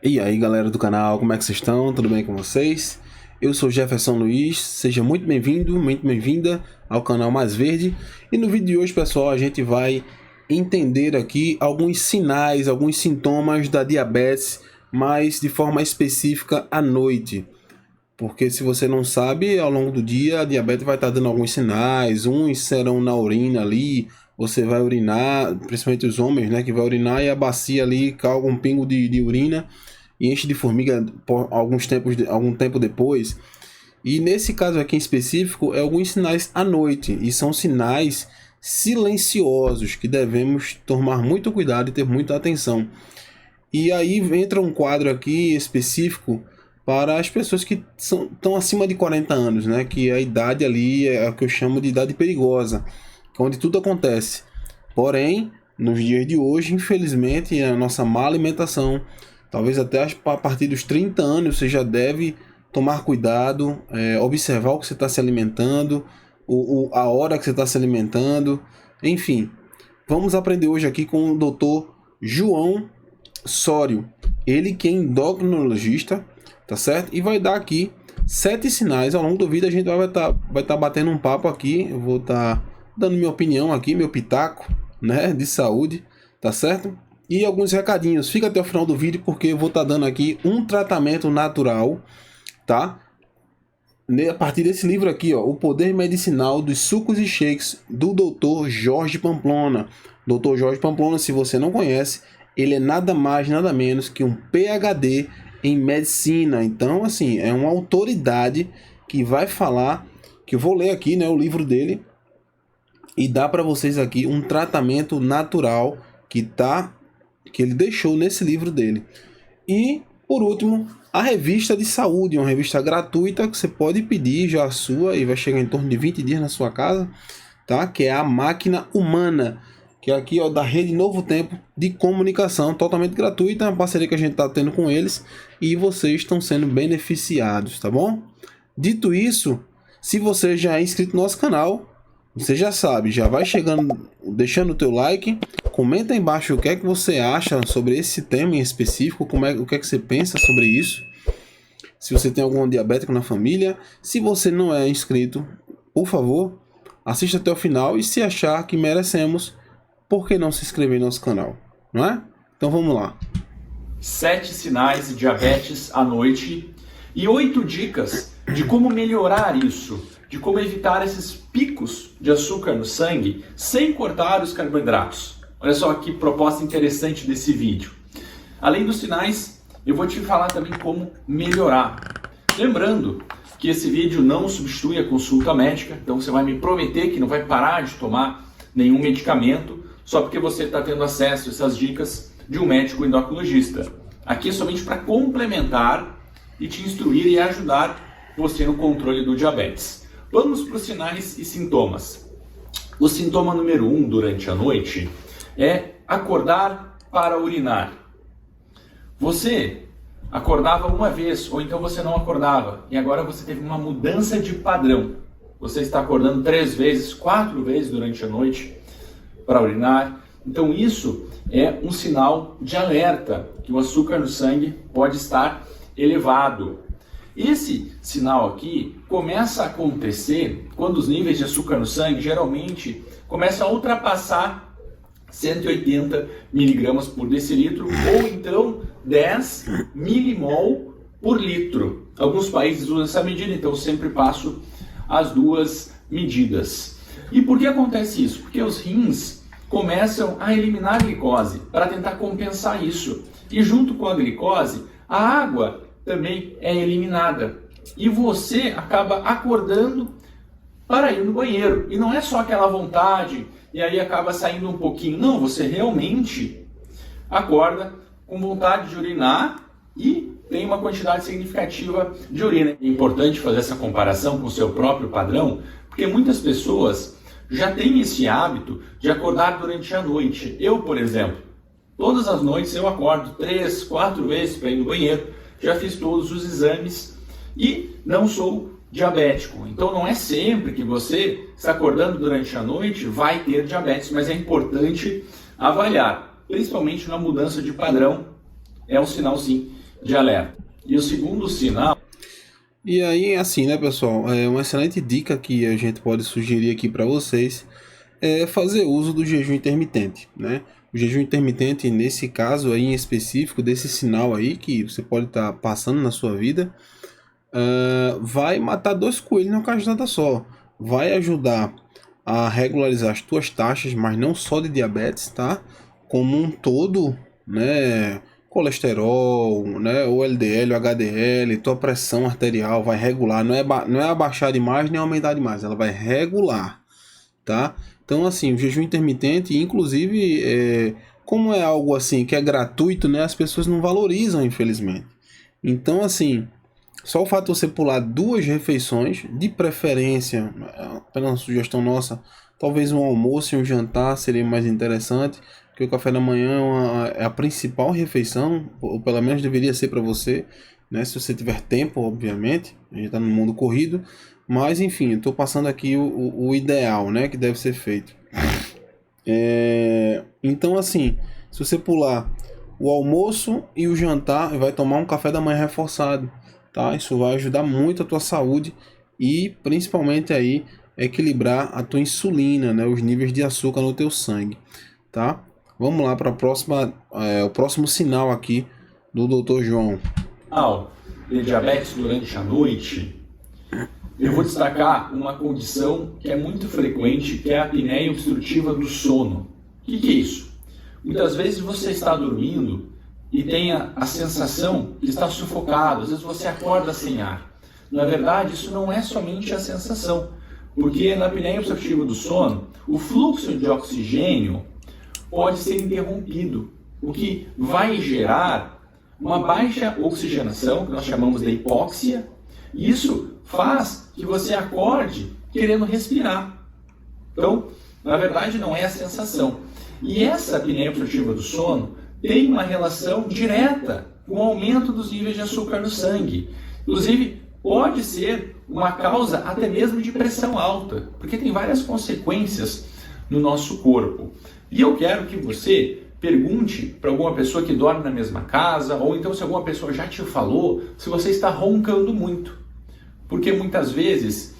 E aí galera do canal, como é que vocês estão? Tudo bem com vocês? Eu sou Jefferson Luiz, seja muito bem-vindo, muito bem-vinda ao canal Mais Verde. E no vídeo de hoje, pessoal, a gente vai entender aqui alguns sinais, alguns sintomas da diabetes, mas de forma específica à noite. Porque se você não sabe, ao longo do dia a diabetes vai estar dando alguns sinais, uns serão na urina ali, você vai urinar, principalmente os homens, né, que vai urinar e a bacia ali causa um pingo de urina e enche de formiga por algum tempo depois. E nesse caso aqui em específico, é alguns sinais à noite, e são sinais silenciosos que devemos tomar muito cuidado e ter muita atenção. E aí entra um quadro aqui específico para as pessoas que estão acima de 40 anos, né? Que a idade ali é a que eu chamo de idade perigosa, onde tudo acontece. Porém, nos dias de hoje, infelizmente, a nossa má alimentação, talvez até a partir dos 30 anos, você já deve tomar cuidado, observar o que você está se alimentando, a hora que você está se alimentando, enfim. Vamos aprender hoje aqui com o Dr. João Sório, ele que é endocrinologista, tá certo? E vai dar aqui 7 sinais. Ao longo do vídeo a gente vai tá batendo um papo aqui, eu vou estar dando minha opinião aqui, meu pitaco, né, de saúde, tá certo? E alguns recadinhos. Fica até o final do vídeo porque eu vou estar dando aqui um tratamento natural, tá? A partir desse livro aqui, ó, O Poder Medicinal dos Sucos e Shakes, do Dr. Jorge Pamplona. Dr. Jorge Pamplona, se você não conhece, ele é nada mais, nada menos que um PhD em medicina. Então, assim, é uma autoridade que vai falar, que eu vou ler aqui, né, o livro dele, e dá para vocês aqui um tratamento natural que ele deixou nesse livro dele. E, por último, a revista de saúde, uma revista gratuita que você pode pedir já a sua e vai chegar em torno de 20 dias na sua casa, tá? Que é a Máquina Humana, que é aqui, ó, da Rede Novo Tempo de Comunicação, totalmente gratuita, uma parceria que a gente está tendo com eles e vocês estão sendo beneficiados, tá bom? Dito isso, se você já é inscrito no nosso canal, você já sabe, já vai chegando, deixando o teu like, comenta aí embaixo o que é que você acha sobre esse tema em específico, o que é que você pensa sobre isso, se você tem algum diabético na família. Se você não é inscrito, por favor, assista até o final e se achar que merecemos, por que não se inscrever no nosso canal, não é? Então vamos lá. 7 sinais de diabetes à noite e 8 dicas de como melhorar isso, de como evitar esses picos de açúcar no sangue sem cortar os carboidratos. Olha só que proposta interessante desse vídeo. Além dos sinais, eu vou te falar também como melhorar. Lembrando que esse vídeo não substitui a consulta médica, então você vai me prometer que não vai parar de tomar nenhum medicamento só porque você está tendo acesso a essas dicas de um médico endocrinologista. Aqui é somente para complementar e te instruir e ajudar você no controle do diabetes. Vamos para os sinais e sintomas. O sintoma número 1 durante a noite é acordar para urinar. Você acordava uma vez, ou então você não acordava, e agora você teve uma mudança de padrão. Você está acordando 3 vezes, 4 vezes durante a noite para urinar. Então isso é um sinal de alerta que o açúcar no sangue pode estar elevado. Esse sinal aqui começa a acontecer quando os níveis de açúcar no sangue geralmente começam a ultrapassar 180 miligramas por decilitro ou então 10 milimol por litro. Alguns países usam essa medida, então eu sempre passo as duas medidas. E por que acontece isso? Porque os rins começam a eliminar a glicose para tentar compensar isso. E junto com a glicose, a água também é eliminada. E você acaba acordando para ir no banheiro. E não é só aquela vontade, e aí acaba saindo um pouquinho. Não, você realmente acorda com vontade de urinar e tem uma quantidade significativa de urina. É importante fazer essa comparação com o seu próprio padrão, porque muitas pessoas já têm esse hábito de acordar durante a noite. Eu, por exemplo, todas as noites eu acordo 3, 4 vezes para ir no banheiro. Já fiz todos os exames e não sou diabético. Então não é sempre que você está acordando durante a noite vai ter diabetes, mas é importante avaliar, principalmente na mudança de padrão. É um sinal sim de alerta. E o segundo sinal... E aí, assim, né, pessoal, uma excelente dica que a gente pode sugerir aqui para vocês é fazer uso do jejum intermitente, né? O jejum intermitente, nesse caso aí em específico, desse sinal aí que você pode estar passando na sua vida, vai matar dois coelhos numa cajadada só. Vai ajudar a regularizar as tuas taxas, mas não só de diabetes, tá? Como um todo, né? Colesterol, né? O LDL, o HDL, tua pressão arterial vai regular. Não é abaixar demais nem aumentar demais, ela vai regular, tá? Então, assim, o jejum intermitente, inclusive, como é algo assim que é gratuito, né? As pessoas não valorizam, infelizmente. Então, assim, só o fato de você pular 2 refeições, de preferência, apenas uma sugestão nossa, talvez um almoço e um jantar seria mais interessante, porque o café da manhã é a principal refeição, ou pelo menos deveria ser para você, né? Se você tiver tempo, obviamente, a gente está no mundo corrido, mas enfim, eu estou passando aqui o ideal, né? Que deve ser feito. Então, assim, se você pular o almoço e o jantar, vai tomar um café da manhã reforçado, tá? Isso vai ajudar muito a tua saúde e principalmente aí equilibrar a tua insulina, né? Os níveis de açúcar no teu sangue, tá? Vamos lá para o próximo sinal aqui do Dr. João. De diabetes durante a noite, eu vou destacar uma condição que é muito frequente, que é a apneia obstrutiva do sono. O que é isso? Muitas vezes você está dormindo e tem a sensação de estar sufocado, às vezes você acorda sem ar. Na verdade, isso não é somente a sensação, porque na apneia obstrutiva do sono, o fluxo de oxigênio pode ser interrompido, o que vai gerar uma baixa oxigenação, que nós chamamos de hipóxia, e isso faz que você acorde querendo respirar. Então, na verdade, não é a sensação. E essa apneia obstrutiva do sono tem uma relação direta com o aumento dos níveis de açúcar no sangue. Inclusive, pode ser uma causa até mesmo de pressão alta, porque tem várias consequências no nosso corpo. E eu quero que você pergunte para alguma pessoa que dorme na mesma casa, ou então se alguma pessoa já te falou, se você está roncando muito. Porque muitas vezes,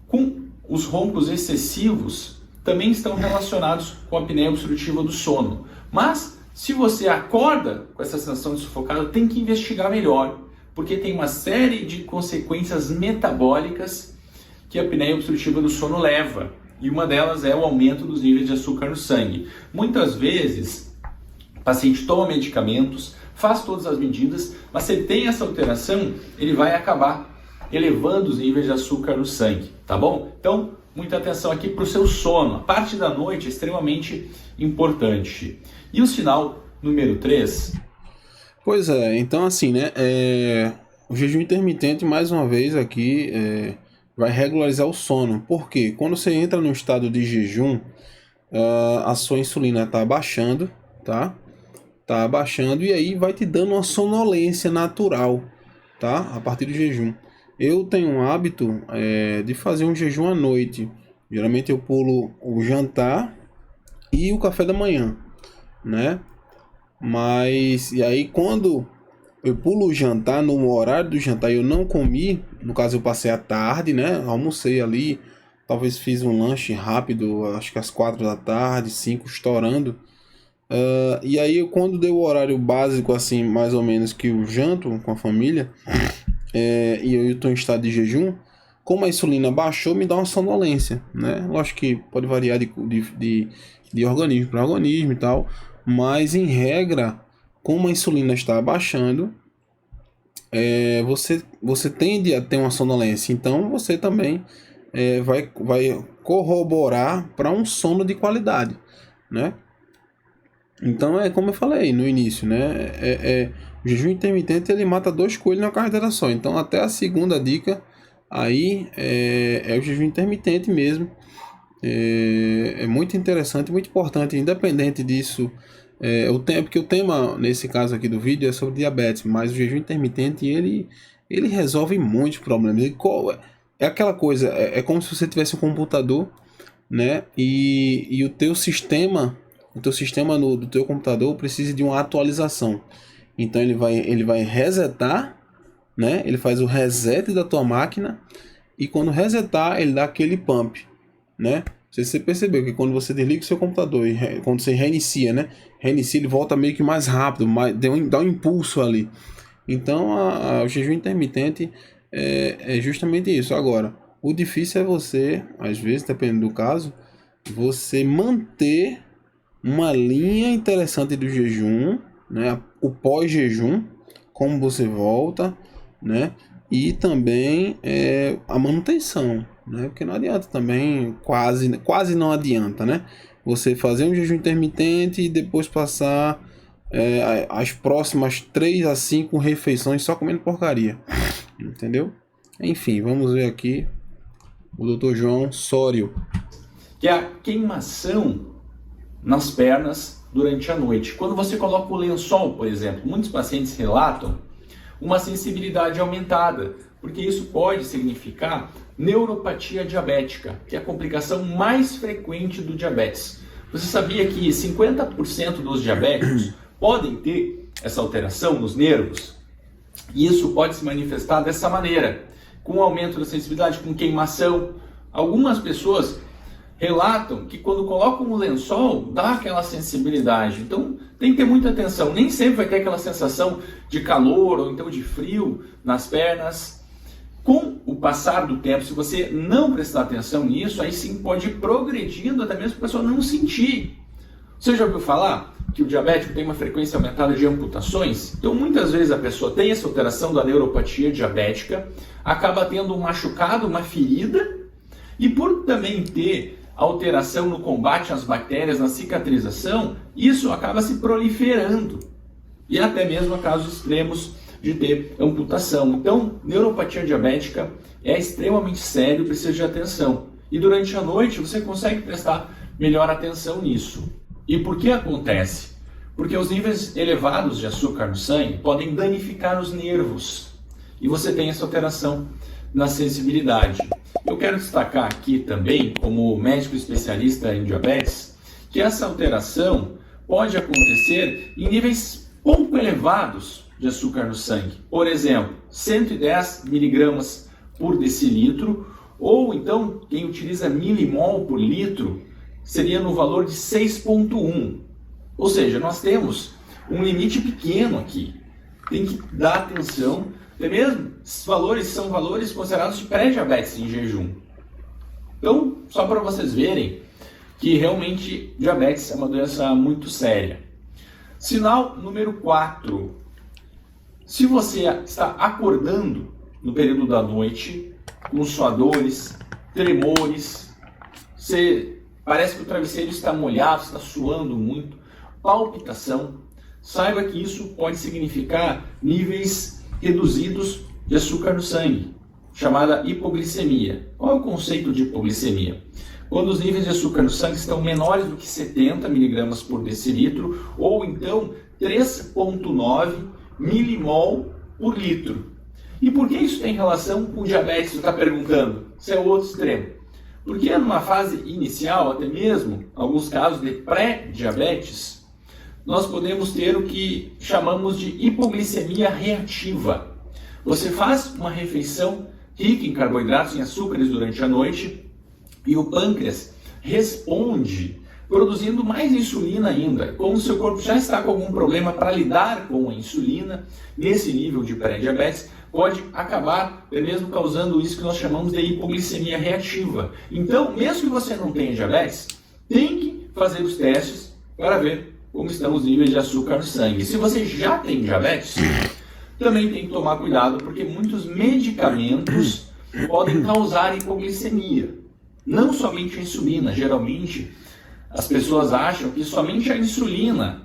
com os roncos excessivos, também estão relacionados com a apneia obstrutiva do sono. Mas, se você acorda com essa sensação de sufocado, tem que investigar melhor, porque tem uma série de consequências metabólicas que a apneia obstrutiva do sono leva. E uma delas é o aumento dos níveis de açúcar no sangue. Muitas vezes, o paciente toma medicamentos, faz todas as medidas, mas se ele tem essa alteração, ele vai acabar elevando os níveis de açúcar no sangue, tá bom? Então, muita atenção aqui para o seu sono. A parte da noite é extremamente importante. E o sinal número 3? Pois é, então assim, né? O jejum intermitente, mais uma vez aqui, vai regularizar o sono. Por quê? Quando você entra no estado de jejum, a sua insulina está abaixando, tá? Tá abaixando e aí vai te dando uma sonolência natural, tá? A partir do jejum. Eu tenho um hábito de fazer um jejum à noite. Geralmente eu pulo o jantar e o café da manhã, né? Mas, e aí quando eu pulo o jantar, no horário do jantar eu não comi, no caso eu passei a tarde, né? Almocei ali, talvez fiz um lanche rápido, acho que às 4 da tarde, 5 estourando. E aí quando deu o horário básico, assim, mais ou menos que eu janto com a família, e eu estou em estado de jejum, como a insulina baixou, me dá uma sonolência, né? Lógico que pode variar de organismo para organismo e tal, mas em regra, como a insulina está abaixando, você tende a ter uma sonolência, então você também vai corroborar para um sono de qualidade, né? Então é como eu falei no início, né? O jejum intermitente ele mata 2 coelhos na carteira só. Então até a segunda dica aí é o jejum intermitente mesmo. É muito interessante, muito importante, independente disso. Porque o tema nesse caso aqui do vídeo é sobre diabetes, mas o jejum intermitente ele resolve muitos problemas. É aquela coisa, é como se você tivesse um computador, né? E o teu sistema do teu computador precisa de uma atualização. Então ele vai resetar, né? Ele faz o reset da tua máquina e quando resetar ele dá aquele pump, né? Não sei se você percebeu que quando você desliga o seu computador e quando você reinicia, né? Reinicia, ele volta meio que mais rápido, dá um impulso ali. Então o jejum intermitente é justamente isso. Agora, o difícil é você, às vezes, dependendo do caso, você manter uma linha interessante do jejum, né? O pós-jejum, como você volta, né? E também a manutenção, né? Porque não adianta também, quase não adianta, né? Você fazer um jejum intermitente e depois passar as próximas 3 a 5 refeições só comendo porcaria, entendeu? Enfim, vamos ver aqui o Dr. João Sório. Que é a queimação nas pernas durante a noite. Quando você coloca o lençol, por exemplo, muitos pacientes relatam uma sensibilidade aumentada, porque isso pode significar neuropatia diabética, que é a complicação mais frequente do diabetes. Você sabia que 50% dos diabéticos podem ter essa alteração nos nervos? E isso pode se manifestar dessa maneira, com o aumento da sensibilidade, com queimação. Algumas pessoas relatam que quando colocam o lençol, dá aquela sensibilidade. Então, tem que ter muita atenção. Nem sempre vai ter aquela sensação de calor ou então de frio nas pernas. Com o passar do tempo, se você não prestar atenção nisso, aí sim pode ir progredindo até mesmo para a pessoa não sentir. Você já ouviu falar que o diabético tem uma frequência aumentada de amputações? Então, muitas vezes a pessoa tem essa alteração da neuropatia diabética, acaba tendo um machucado, uma ferida, e por também ter alteração no combate às bactérias, na cicatrização, isso acaba se proliferando. E até mesmo a casos extremos de ter amputação. Então, neuropatia diabética é extremamente sério, precisa de atenção. E durante a noite você consegue prestar melhor atenção nisso. E por que acontece? Porque os níveis elevados de açúcar no sangue podem danificar os nervos. E você tem essa alteração na sensibilidade. Eu quero destacar aqui também, como médico especialista em diabetes, que essa alteração pode acontecer em níveis pouco elevados de açúcar no sangue. Por exemplo, 110 miligramas por decilitro, ou então quem utiliza milimol por litro, seria no valor de 6,1. Ou seja, nós temos um limite pequeno aqui. Tem que dar atenção. Até mesmo, esses valores são valores considerados de pré-diabetes em jejum. Então, só para vocês verem que realmente diabetes é uma doença muito séria. Sinal número 4. Se você está acordando no período da noite, com suadores, tremores, parece que o travesseiro está molhado, está suando muito, palpitação, saiba que isso pode significar níveis reduzidos de açúcar no sangue, chamada hipoglicemia. Qual é o conceito de hipoglicemia? Quando os níveis de açúcar no sangue estão menores do que 70 mg por decilitro, ou então 3,9 milimol por litro. E por que isso tem relação com o diabetes? Você está perguntando. Isso é o outro extremo. Porque numa fase inicial, até mesmo alguns casos de pré-diabetes, nós podemos ter o que chamamos de hipoglicemia reativa. Você faz uma refeição rica em carboidratos, em açúcares durante a noite, e o pâncreas responde produzindo mais insulina ainda. Como o seu corpo já está com algum problema para lidar com a insulina, nesse nível de pré-diabetes, pode acabar mesmo causando isso que nós chamamos de hipoglicemia reativa. Então, mesmo que você não tenha diabetes, tem que fazer os testes para ver como estão os níveis de açúcar no sangue. Se você já tem diabetes, também tem que tomar cuidado, porque muitos medicamentos podem causar hipoglicemia. Não somente a insulina. Geralmente, as pessoas acham que somente a insulina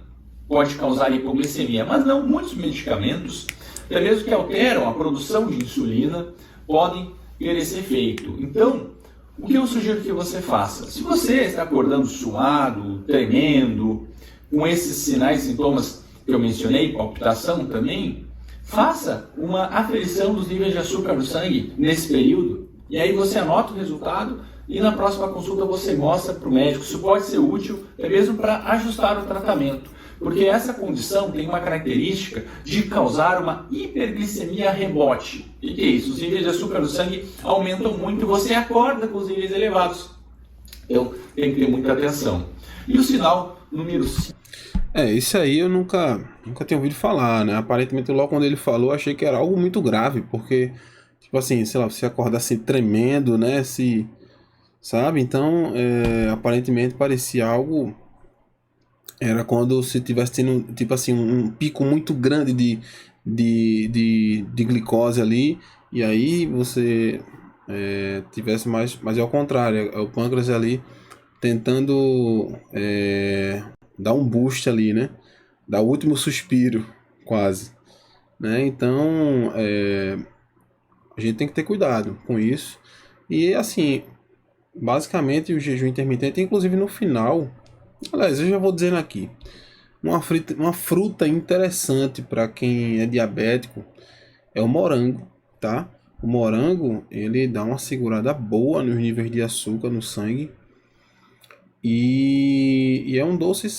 pode causar hipoglicemia, mas não, muitos medicamentos, até mesmo que alteram a produção de insulina, podem ter esse efeito. Então, o que eu sugiro que você faça? Se você está acordando suado, tremendo, com esses sinais e sintomas que eu mencionei, palpitação também, faça uma aferição dos níveis de açúcar no sangue nesse período, e aí você anota o resultado e na próxima consulta você mostra para o médico. Isso pode ser útil, até mesmo para ajustar o tratamento. Porque essa condição tem uma característica de causar uma hiperglicemia rebote. E que é isso? Os níveis de açúcar no sangue aumentam muito e você acorda com os níveis elevados. Então tem que ter muita atenção. E o sinal número 5. Isso aí eu nunca tinha ouvido falar, né? Aparentemente logo quando ele falou, achei que era algo muito grave, porque, tipo assim, sei lá, você acordar assim tremendo, né? Sabe? Então, aparentemente parecia algo... Era quando você tivesse tendo, tipo assim, um pico muito grande de glicose ali, e aí você tivesse mais... Mas é ao contrário, é o pâncreas ali tentando dar um boost ali, né? Dar o último suspiro, quase. Né? Então, a gente tem que ter cuidado com isso. E assim, basicamente o jejum intermitente, inclusive no final... Aliás, eu já vou dizendo aqui, uma fruta interessante para quem é diabético é o morango, tá? O morango, ele dá uma segurada boa nos níveis de açúcar no sangue e é um doce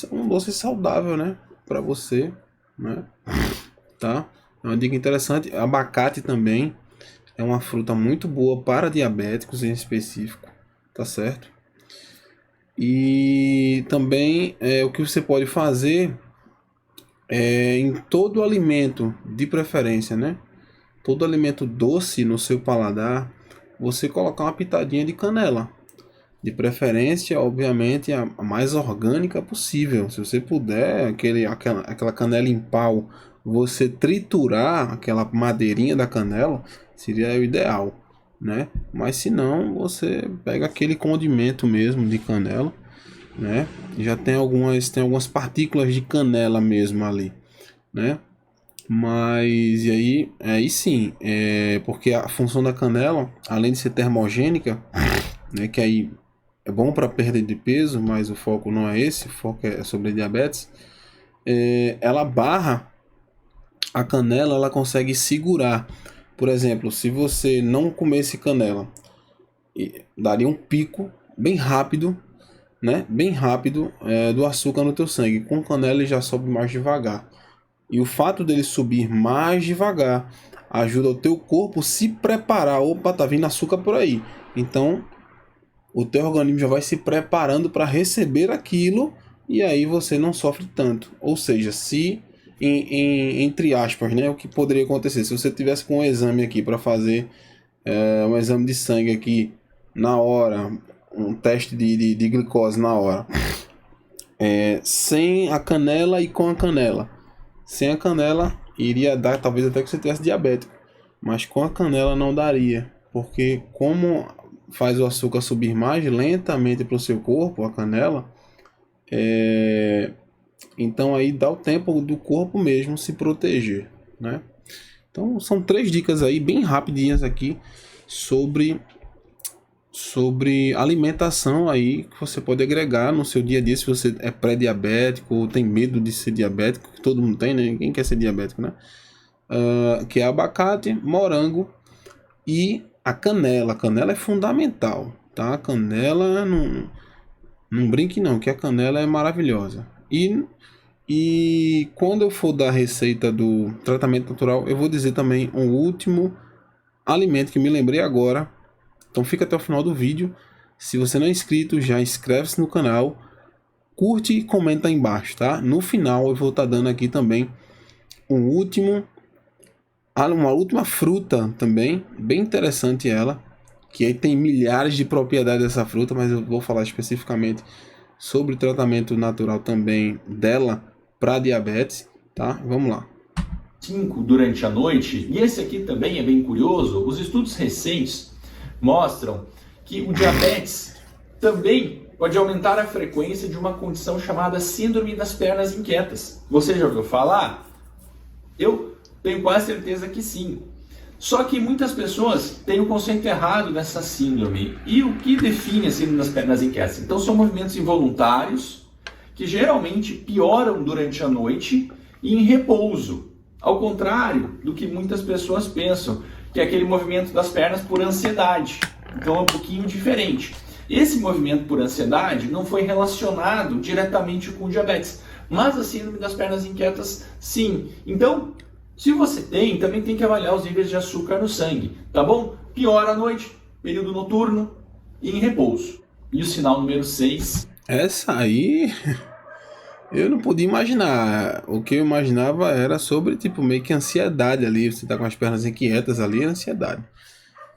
saudável, né? Para você, né? Tá? É uma dica interessante. Abacate também é uma fruta muito boa para diabéticos em específico, tá certo? E também o que você pode fazer em todo alimento, de preferência, né? Todo alimento doce no seu paladar, você colocar uma pitadinha de canela. De preferência, obviamente, a mais orgânica possível. Se você puder, aquela canela em pau, você triturar aquela madeirinha da canela, seria o ideal. Né? Mas se não, você pega aquele condimento mesmo de canela, né? Já tem algumas partículas de canela mesmo ali, né? Mas e aí sim, porque a função da canela, além de ser termogênica, né, que aí é bom para perda de peso, mas o foco não é esse, o foco é sobre diabetes. Ela barra a canela, ela consegue segurar. Por exemplo, se você não comesse canela, daria um pico bem rápido, né? Bem rápido do açúcar no teu sangue. Com canela ele já sobe mais devagar. E o fato dele subir mais devagar ajuda o teu corpo se preparar. Opa, tá vindo açúcar por aí. Então, o teu organismo já vai se preparando para receber aquilo e aí você não sofre tanto. Ou seja, se... entre aspas, né, o que poderia acontecer se você tivesse com um exame aqui para fazer um exame de sangue aqui na hora, um teste de glicose na hora, sem a canela e com a canela. Sem a canela iria dar talvez até que você tivesse diabético, mas com a canela não daria, porque como faz o açúcar subir mais lentamente para o seu corpo, a canela, então aí dá o tempo do corpo mesmo se proteger, né? Então são 3 dicas aí bem rapidinhas aqui sobre alimentação aí que você pode agregar no seu dia a dia se você é pré-diabético ou tem medo de ser diabético, que todo mundo tem, né? Ninguém quer ser diabético, né? Que é abacate, morango e a canela. A canela é fundamental, tá? A canela não brinque não, que a canela é maravilhosa. E quando eu for dar a receita do tratamento natural, eu vou dizer também um último alimento que me lembrei agora. Então fica até o final do vídeo. Se você não é inscrito, já inscreve-se no canal, curte e comenta aí embaixo, tá? No final eu vou estar dando aqui também uma última fruta também, bem interessante ela, que aí tem milhares de propriedades dessa fruta, mas eu vou falar especificamente sobre o tratamento natural também dela para diabetes, tá? Vamos lá. 5 durante a noite, e esse aqui também é bem curioso, os estudos recentes mostram que o diabetes também pode aumentar a frequência de uma condição chamada síndrome das pernas inquietas. Você já ouviu falar? Eu tenho quase certeza que sim. Só que muitas pessoas têm o conceito errado dessa síndrome. E o que define a síndrome das pernas inquietas? Então são movimentos involuntários que geralmente pioram durante a noite e em repouso. Ao contrário do que muitas pessoas pensam, que é aquele movimento das pernas por ansiedade. Então é um pouquinho diferente. Esse movimento por ansiedade não foi relacionado diretamente com diabetes, Mas a síndrome das pernas inquietas, sim. Então, se você tem, também tem que avaliar os níveis de açúcar no sangue, tá bom? Pior à noite, período noturno e em repouso. E o sinal número 6. Essa aí eu não podia imaginar. O que eu imaginava era sobre, tipo, meio que ansiedade ali. Você tá com as pernas inquietas ali, é ansiedade,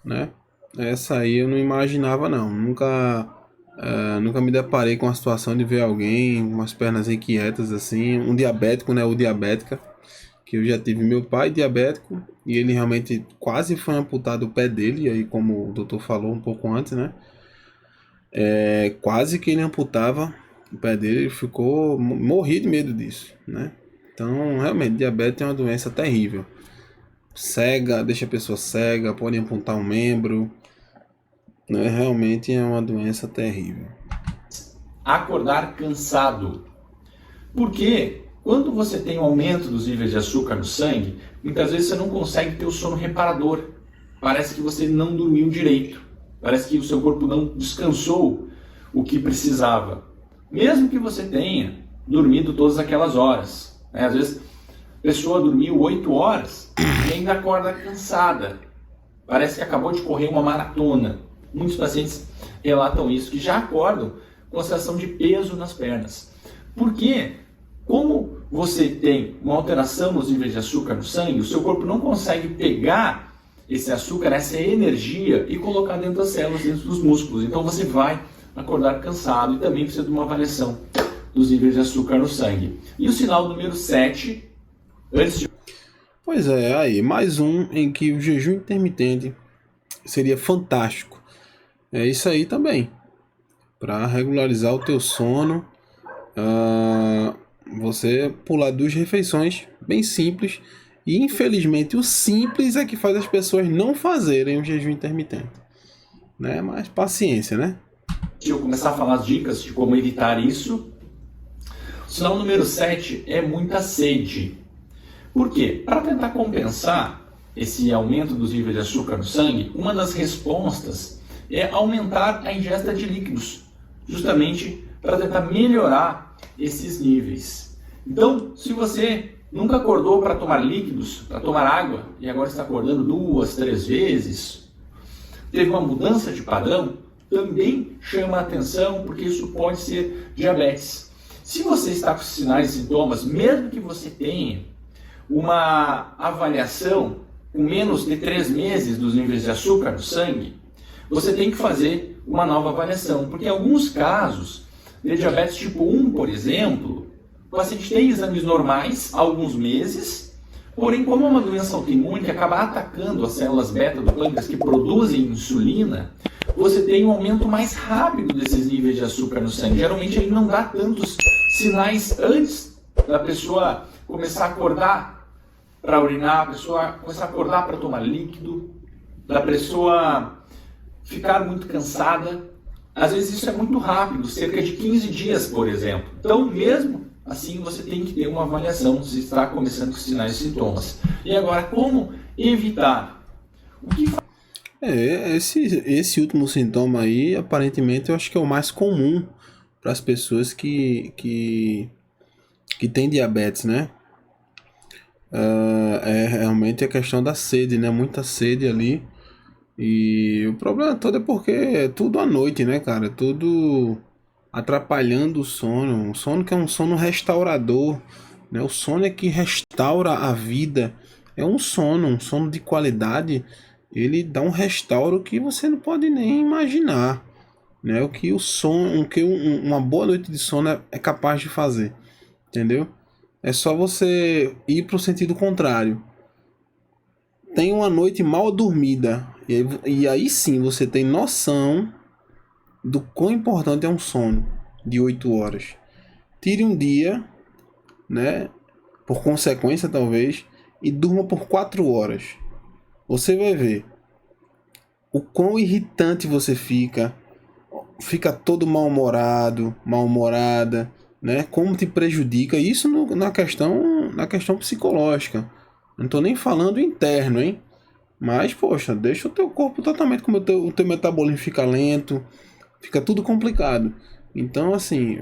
né? Essa aí eu não imaginava, não. Nunca me deparei com a situação de ver alguém com as pernas inquietas assim. Um diabético, né? Ou diabética. Que eu já tive meu pai diabético. E ele realmente quase foi amputado o pé dele. E aí, como o doutor falou um pouco antes, né? Quase que ele amputava o pé dele. Ele ficou... Morri de medo disso, né? Então, realmente, diabetes é uma doença terrível. Cega, deixa a pessoa cega, pode amputar um membro, né? Realmente é uma doença terrível. Acordar cansado. Porque quando você tem um aumento dos níveis de açúcar no sangue, muitas vezes você não consegue ter o sono reparador. Parece que você não dormiu direito. Parece que o seu corpo não descansou o que precisava. Mesmo que você tenha dormido todas aquelas horas, né? Às vezes a pessoa dormiu 8 horas e ainda acorda cansada. Parece que acabou de correr uma maratona. Muitos pacientes relatam isso, que já acordam com a sensação de peso nas pernas. Porque, como você tem uma alteração nos níveis de açúcar no sangue, o seu corpo não consegue pegar esse açúcar, essa energia, e colocar dentro das células, dentro dos músculos. Então você vai acordar cansado e também precisa de uma avaliação dos níveis de açúcar no sangue. E o sinal número 7, antes de... Pois é, aí, mais um em que o jejum intermitente seria fantástico. É isso aí também. Para regularizar o teu sono, você pular 2 refeições, bem simples. E infelizmente o simples é que faz as pessoas não fazerem o jejum intermitente, né? Mas paciência, né? Deixa eu começar a falar as dicas de como evitar isso. O sinal número 7 é muita sede. Por quê? Para tentar compensar esse aumento dos níveis de açúcar no sangue, uma das respostas é aumentar a ingesta de líquidos, justamente para tentar melhorar esses níveis. Então, se você nunca acordou para tomar líquidos, para tomar água, e agora está acordando 2, 3 vezes, teve uma mudança de padrão, também chama a atenção, porque isso pode ser diabetes. Se você está com sinais e sintomas, mesmo que você tenha uma avaliação com menos de 3 meses dos níveis de açúcar no sangue, você tem que fazer uma nova avaliação, porque em alguns casos de diabetes tipo 1, por exemplo, o paciente tem exames normais há alguns meses, porém, como é uma doença autoimune que acaba atacando as células beta do pâncreas que produzem insulina, você tem um aumento mais rápido desses níveis de açúcar no sangue. Geralmente ele não dá tantos sinais antes da pessoa começar a acordar para urinar, a pessoa começar a acordar para tomar líquido, da pessoa ficar muito cansada. Às vezes isso é muito rápido, cerca de 15 dias, por exemplo. Então, mesmo assim, você tem que ter uma avaliação se está começando com sinais e sintomas. E agora, como evitar? O que esse último sintoma aí, aparentemente, eu acho que é o mais comum para as pessoas que têm diabetes, né? É realmente a questão da sede, né? Muita sede ali. E o problema todo é porque é tudo à noite, né, cara? Tudo atrapalhando o sono. O sono que é um sono restaurador, né? O sono é que restaura a vida. É um sono de qualidade. Ele dá um restauro que você não pode nem imaginar, né? O que o sono, uma boa noite de sono é capaz de fazer, entendeu? É só você ir para o sentido contrário. Tem uma noite mal dormida e aí sim você tem noção do quão importante é um sono de 8 horas. Tire um dia, né? Por consequência talvez, e durma por 4 horas. Você vai ver o quão irritante você fica todo mal-humorada, né? Como te prejudica isso na questão psicológica. Não tô nem falando interno, hein? Mas, poxa, deixa o teu corpo totalmente como o teu metabolismo fica lento, fica tudo complicado. Então, assim,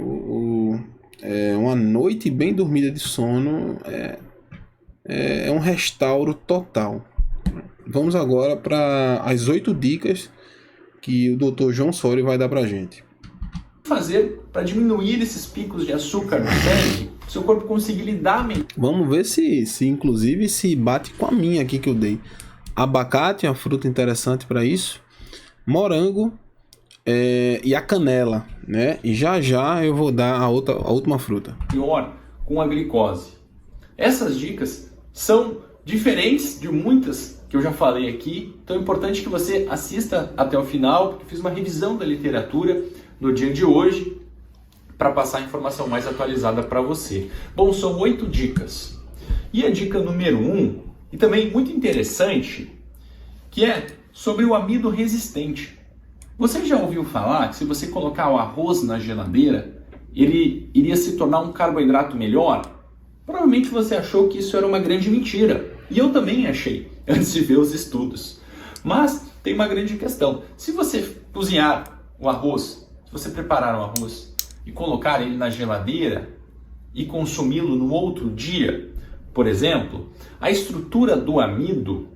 Uma noite bem dormida de sono é um restauro total. Vamos agora para as 8 dicas que o Dr. João Soria vai dar para a gente. Fazer para diminuir esses picos de açúcar no sangue, seu corpo conseguir lidar melhor. Vamos ver se inclusive se bate com a minha aqui que eu dei. Abacate é uma fruta interessante para isso. Morango e a canela, né? E já eu vou dar a última fruta. Melhor com a glicose. Essas dicas são diferentes de muitas que eu já falei aqui, então é importante que você assista até o final, porque eu fiz uma revisão da literatura no dia de hoje para passar a informação mais atualizada para você. Bom, são 8 dicas. E a dica número 1, e também muito interessante, que é sobre o amido resistente. Você já ouviu falar que se você colocar o arroz na geladeira, ele iria se tornar um carboidrato melhor? Provavelmente você achou que isso era uma grande mentira. E eu também achei, antes de ver os estudos. Mas tem uma grande questão. Se você cozinhar o arroz, se você preparar o arroz e colocar ele na geladeira e consumi-lo no outro dia, por exemplo, a estrutura do amido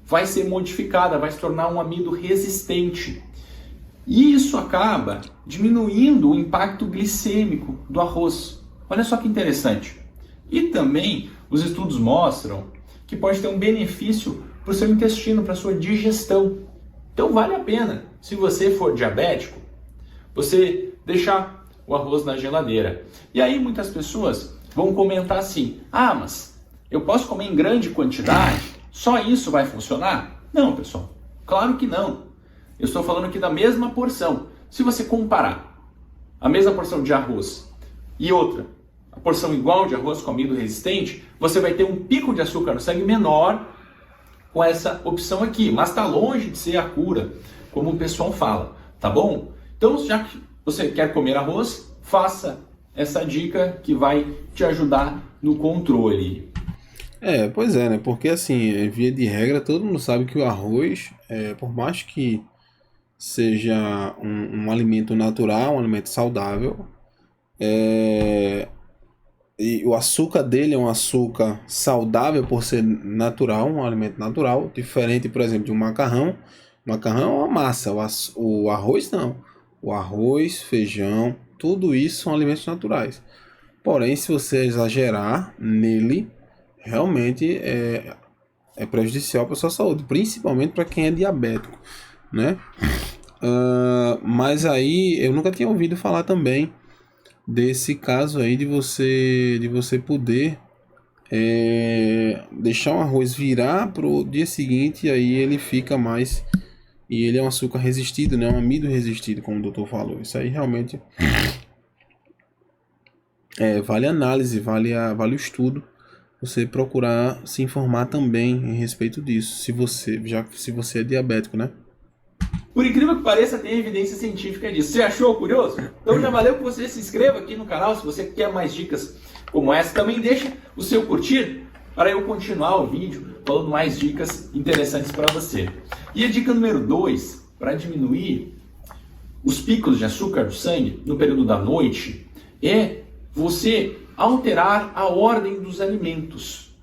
vai ser modificada, vai se tornar um amido resistente. E isso acaba diminuindo o impacto glicêmico do arroz. Olha só que interessante. E também os estudos mostram que pode ter um benefício para o seu intestino, para a sua digestão. Então vale a pena, se você for diabético, você deixar o arroz na geladeira. E aí muitas pessoas vão comentar assim: ah, mas eu posso comer em grande quantidade? Só isso vai funcionar? Não, pessoal, claro que não. Eu estou falando aqui da mesma porção. Se você comparar a mesma porção de arroz e outra, a porção igual de arroz com amido resistente, você vai ter um pico de açúcar no sangue menor com essa opção aqui. Mas está longe de ser a cura, como o pessoal fala, tá bom? Então, já que você quer comer arroz, faça essa dica que vai te ajudar no controle. Pois é, né? Porque assim, via de regra, todo mundo sabe que o arroz, por mais que seja um alimento natural, um alimento saudável, e o açúcar dele é um açúcar saudável por ser natural, um alimento natural, diferente, por exemplo, de um macarrão. O macarrão é uma massa, o arroz não. O arroz, feijão, tudo isso são alimentos naturais. Porém, se você exagerar nele, realmente é prejudicial para a sua saúde, principalmente para quem é diabético, né? Mas aí eu nunca tinha ouvido falar também desse caso aí de você poder deixar o arroz virar pro dia seguinte, e aí ele fica mais, e ele é um açúcar resistido, né? Um amido resistido, como o doutor falou. Isso aí realmente vale análise, vale o estudo, você procurar se informar também em respeito disso, se você é diabético, né? Por incrível que pareça, tem evidência científica disso. Você achou curioso? Então já valeu que você se inscreva aqui no canal se você quer mais dicas como essa. Também deixa o seu curtir para eu continuar o vídeo falando mais dicas interessantes para você. E a dica número 2, para diminuir os picos de açúcar no sangue no período da noite, é você alterar a ordem dos alimentos.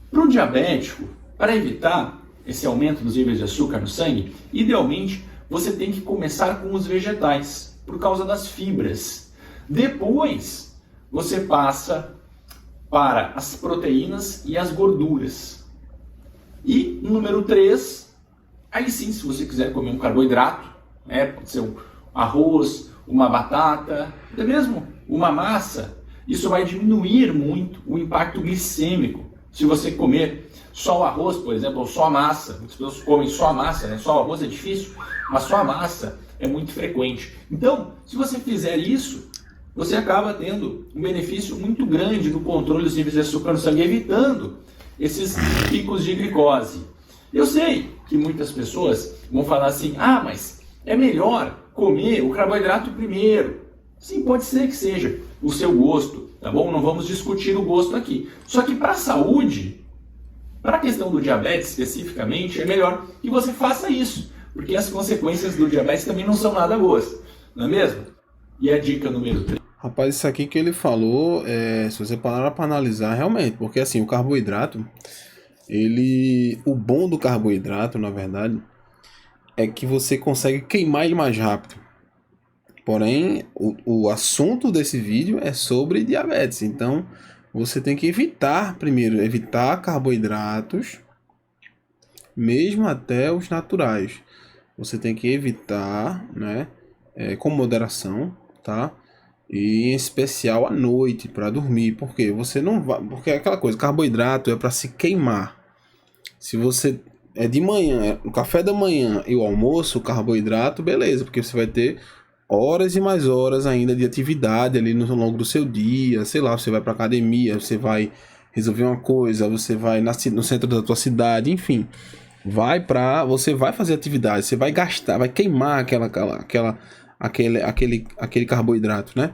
Para o diabético, para evitar esse aumento dos níveis de açúcar no sangue, idealmente você tem que começar com os vegetais, por causa das fibras. Depois, você passa para as proteínas e as gorduras. E número 3, aí sim, se você quiser comer um carboidrato, pode ser um arroz, uma batata, até mesmo uma massa, isso vai diminuir muito o impacto glicêmico. Se você comer só o arroz, por exemplo, ou só a massa, muitas pessoas comem só a massa, né? Só o arroz é difícil, mas só a massa é muito frequente. Então, se você fizer isso, você acaba tendo um benefício muito grande no controle dos níveis de açúcar no sangue, evitando esses picos de glicose. Eu sei que muitas pessoas vão falar assim: ah, mas é melhor comer o carboidrato primeiro. Sim, pode ser que seja o seu gosto, tá bom? Não vamos discutir o gosto aqui. Só que para a saúde, para a questão do diabetes especificamente, é melhor que você faça isso, porque as consequências do diabetes também não são nada boas, não é mesmo? E a dica número 3. Rapaz, isso aqui que ele falou, se você parar para analisar realmente, porque assim, o carboidrato, o bom do carboidrato, na verdade, é que você consegue queimar ele mais rápido. Porém, o assunto desse vídeo é sobre diabetes, então você tem que evitar carboidratos, mesmo até os naturais. Você tem que evitar, né, com moderação, tá? E em especial à noite para dormir, porque você não vai, porque é aquela coisa, carboidrato é para se queimar. Se você é de manhã, o café da manhã e o almoço, o carboidrato, beleza, porque você vai ter horas e mais horas ainda de atividade ali no longo do seu dia, sei lá, você vai para academia, você vai resolver uma coisa, você vai no centro da tua cidade, enfim, você vai fazer atividade, você vai gastar, vai queimar aquele carboidrato, né?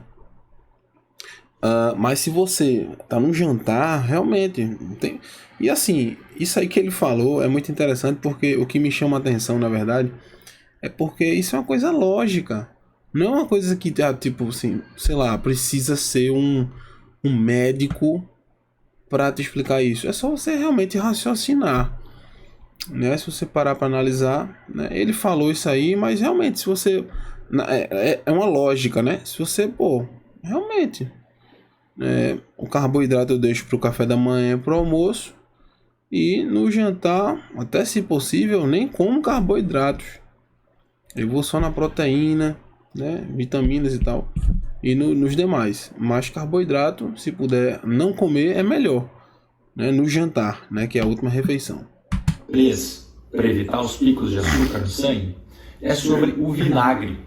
Mas se você tá num jantar, realmente tem. E assim, isso aí que ele falou é muito interessante, porque o que me chama a atenção, na verdade, é porque isso é uma coisa lógica. Não é uma coisa que, tipo assim, sei lá, precisa ser um médico para te explicar isso. É só você realmente raciocinar, né? Se você parar para analisar, né? Ele falou isso aí, mas realmente, se você é uma lógica, né? Se você, pô, realmente, o carboidrato eu deixo pro café da manhã, pro almoço, e no jantar, até se possível, nem como carboidratos. Eu vou só na proteína, né, vitaminas e tal, e nos demais. Mas carboidrato, se puder não comer, é melhor, né, no jantar, né, que é a última refeição. Para evitar os picos de açúcar no sangue, é sobre o vinagre.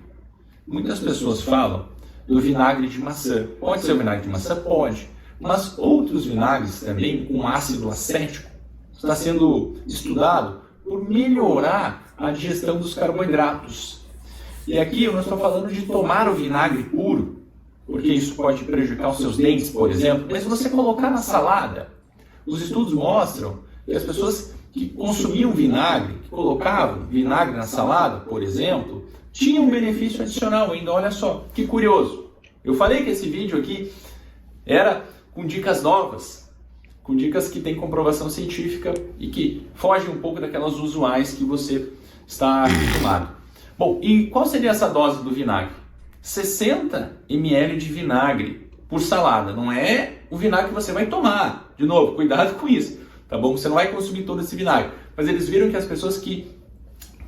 Muitas pessoas falam do vinagre de maçã. Pode ser o vinagre de maçã? Pode. Mas outros vinagres também, com ácido acético, está sendo estudado por melhorar a digestão dos carboidratos. E aqui eu não estou falando de tomar o vinagre puro, porque isso pode prejudicar os seus dentes, por exemplo, mas se você colocar na salada, os estudos mostram que as pessoas que consumiam vinagre, que colocavam vinagre na salada, por exemplo, tinham um benefício adicional ainda. Olha só, que curioso. Eu falei que esse vídeo aqui era com dicas novas, com dicas que têm comprovação científica e que fogem um pouco daquelas usuais que você está acostumado. Bom, e qual seria essa dose do vinagre? 60 ml de vinagre por salada. Não é o vinagre que você vai tomar. De novo, cuidado com isso, tá bom? Você não vai consumir todo esse vinagre. Mas eles viram que as pessoas que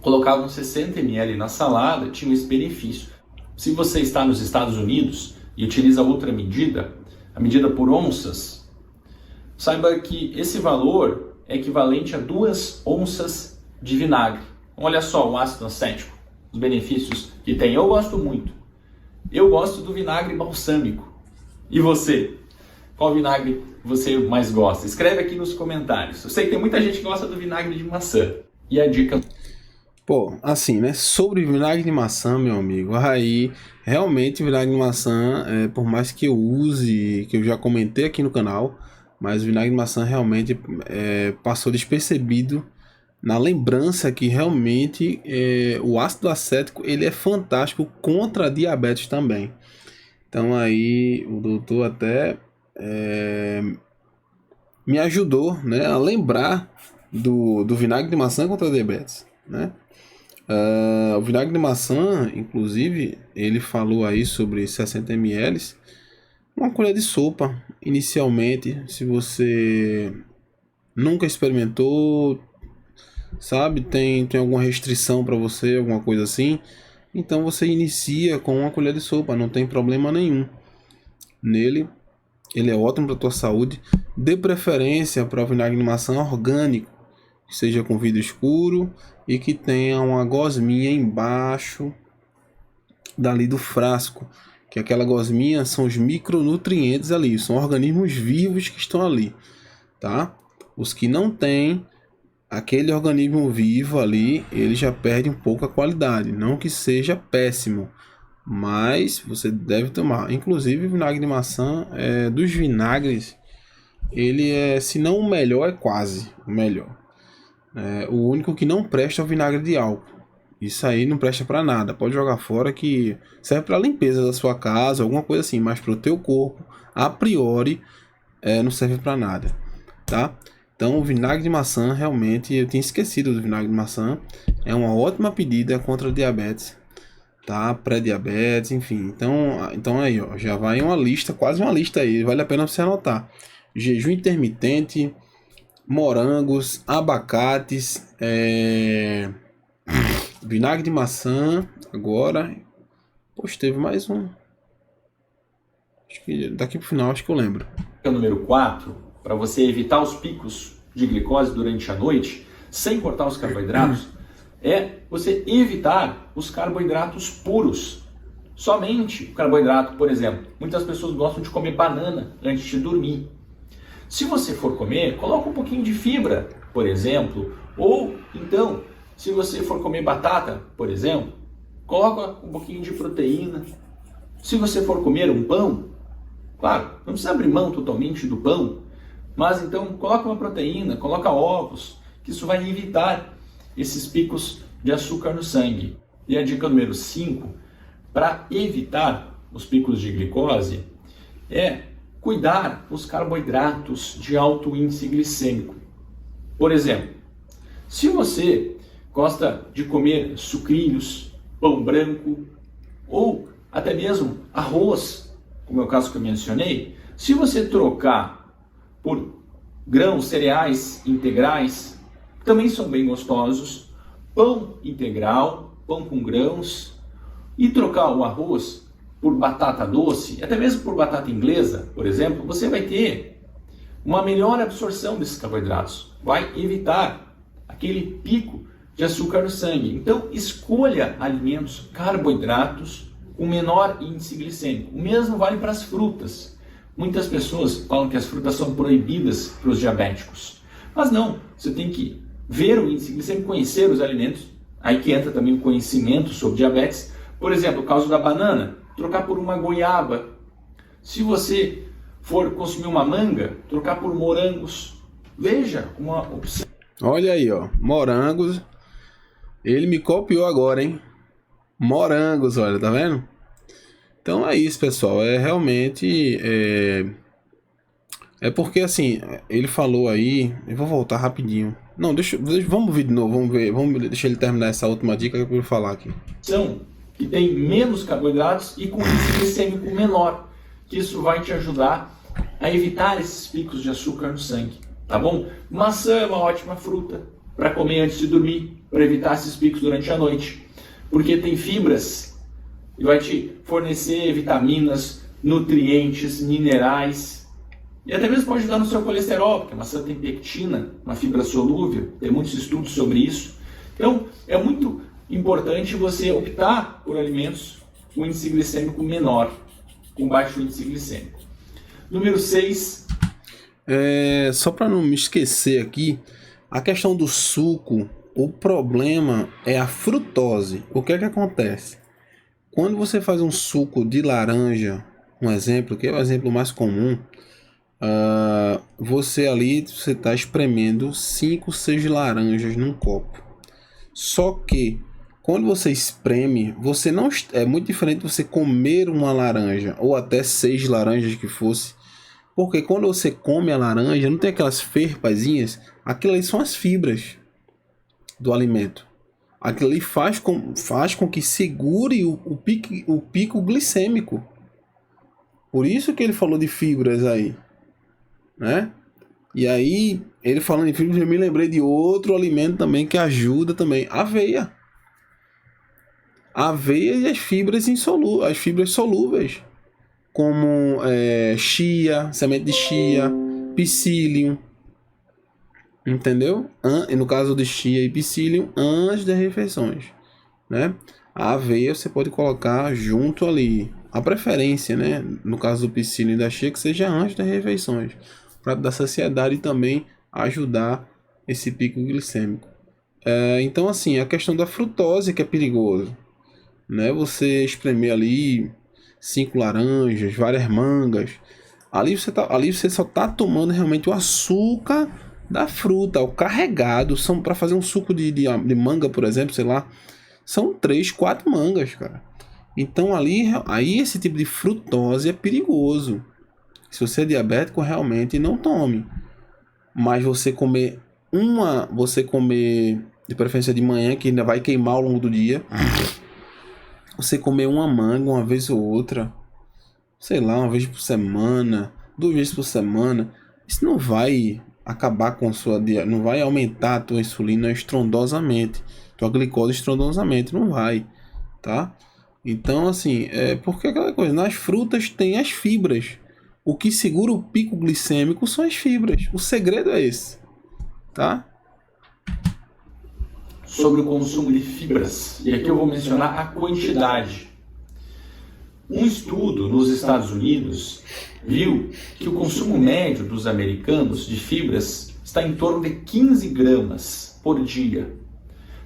colocavam 60 ml na salada tinham esse benefício. Se você está nos Estados Unidos e utiliza outra medida, a medida por onças, saiba que esse valor é equivalente a 2 onças de vinagre. Olha só o ácido acético, os benefícios que tem. Eu gosto muito. Eu gosto do vinagre balsâmico. E você? Qual vinagre você mais gosta? Escreve aqui nos comentários. Eu sei que tem muita gente que gosta do vinagre de maçã. E a dica... Pô, assim, né? Sobre vinagre de maçã, meu amigo, aí realmente vinagre de maçã, por mais que eu use, que eu já comentei aqui no canal, mas o vinagre de maçã realmente passou despercebido na lembrança que realmente o ácido acético ele é fantástico contra a diabetes também. Então aí o doutor até me ajudou, né, a lembrar do vinagre de maçã contra a diabetes, né? O vinagre de maçã, inclusive, ele falou aí sobre 60 ml, uma colher de sopa, inicialmente, se você nunca experimentou, sabe, tem alguma restrição para você, alguma coisa assim, então você inicia com uma colher de sopa, não tem problema nenhum nele. Ele é ótimo para tua saúde. Dê preferência para o vinagre de maçã orgânico, que seja com vidro escuro e que tenha uma gosminha embaixo dali do frasco, que aquela gosminha são os micronutrientes ali, são organismos vivos que estão ali, tá? Os que não têm aquele organismo vivo ali, ele já perde um pouco a qualidade, não que seja péssimo, mas você deve tomar. Inclusive o vinagre de maçã, dos vinagres, ele se não o melhor, é quase o melhor. O único que não presta é o vinagre de álcool. Isso aí não presta para nada. Pode jogar fora, que serve para limpeza da sua casa, alguma coisa assim, mas pro teu corpo, a priori, não serve para nada, tá? Então o vinagre de maçã, realmente, eu tinha esquecido do vinagre de maçã. É uma ótima pedida contra diabetes, tá? Pré-diabetes, enfim. Então aí, ó, já vai uma lista, quase uma lista aí, vale a pena você anotar. Jejum intermitente, morangos, abacates, vinagre de maçã. Agora, poxa, teve mais um. Acho que daqui pro final, acho que eu lembro. O número 4, para você evitar os picos de glicose durante a noite, sem cortar os carboidratos, é você evitar os carboidratos puros. Somente o carboidrato, por exemplo. Muitas pessoas gostam de comer banana antes de dormir. Se você for comer, coloca um pouquinho de fibra, por exemplo. Ou, então, se você for comer batata, por exemplo, coloca um pouquinho de proteína. Se você for comer um pão, claro, não precisa abrir mão totalmente do pão, mas então coloca uma proteína, coloca ovos, que isso vai evitar esses picos de açúcar no sangue. E a dica número 5, para evitar os picos de glicose, é cuidar os carboidratos de alto índice glicêmico. Por exemplo, se você gosta de comer sucrilhos, pão branco ou até mesmo arroz, como é o caso que eu mencionei, se você trocar por grãos, cereais integrais, também são bem gostosos, pão integral, pão com grãos, e trocar o arroz por batata doce, até mesmo por batata inglesa, por exemplo, você vai ter uma melhor absorção desses carboidratos, vai evitar aquele pico de açúcar no sangue. Então, escolha alimentos, carboidratos com menor índice glicêmico. O mesmo vale para as frutas. Muitas pessoas falam que as frutas são proibidas para os diabéticos, mas não, você tem que ver o índice glicêmico, conhecer os alimentos, aí que entra também o conhecimento sobre diabetes. Por exemplo, o caso da banana, trocar por uma goiaba. Se você for consumir uma manga, trocar por morangos. Veja uma opção. Olha aí, ó, morangos. Ele me copiou agora, hein? Morangos, olha, tá vendo? Então é isso, pessoal. É realmente porque assim, ele falou aí. Eu vou voltar rapidinho. Não, vamos ver de novo, vamos deixar ele terminar essa última dica que eu vou falar aqui. Que tem menos carboidratos e com índice glicêmico menor, que isso vai te ajudar a evitar esses picos de açúcar no sangue, tá bom? Maçã é uma ótima fruta para comer antes de dormir, para evitar esses picos durante a noite, porque tem fibras e vai te fornecer vitaminas, nutrientes, minerais, e até mesmo pode ajudar no seu colesterol, porque a maçã tem pectina, uma fibra solúvel, tem muitos estudos sobre isso. Então, é muito importante você optar por alimentos com índice glicêmico menor, com baixo índice glicêmico. Número 6. Só para não me esquecer aqui, a questão do suco, o problema é a frutose. O que é que acontece? Quando você faz um suco de laranja, um exemplo, que é o exemplo mais comum, você está espremendo 5, 6 laranjas num copo. Só que quando você espreme, você não é muito diferente de você comer uma laranja ou até 6 laranjas que fosse, porque quando você come a laranja, não tem aquelas ferpazinhas, aquilo ali são as fibras do alimento. Aquilo ali faz com que segure o pico glicêmico. Por isso que ele falou de fibras aí, né? E aí, ele falando em fibras, eu me lembrei de outro alimento também que ajuda também, aveia. Aveia e as fibras insolúveis, as fibras solúveis, como chia, semente de chia, psyllium, entendeu? E no caso de chia e psyllium, antes das refeições, né? A aveia você pode colocar junto ali, a preferência, né? No caso do psyllium e da chia, que seja antes das refeições, para dar saciedade e também ajudar esse pico glicêmico. Então assim, a questão da frutose que é perigoso, né? Você espremer ali 5 laranjas, várias mangas, ali você só está tomando realmente o açúcar da fruta, o carregado. Para fazer um suco de manga, por exemplo, sei lá, são 3, 4 mangas, cara. Então aí esse tipo de frutose é perigoso. Se você é diabético, realmente não tome. Mas você comer de preferência de manhã, que ainda vai queimar ao longo do dia. Você comer uma manga uma vez ou outra, sei lá, uma vez por semana, 2 vezes por semana, isso não vai acabar com não vai aumentar a tua insulina estrondosamente, tua glicose estrondosamente, não vai, tá? Então, assim, porque aquela coisa, nas frutas tem as fibras. O que segura o pico glicêmico são as fibras. O segredo é esse, tá? Sobre o consumo de fibras, e aqui eu vou mencionar a quantidade. Um estudo nos Estados Unidos viu que o consumo médio dos americanos de fibras está em torno de 15 gramas por dia.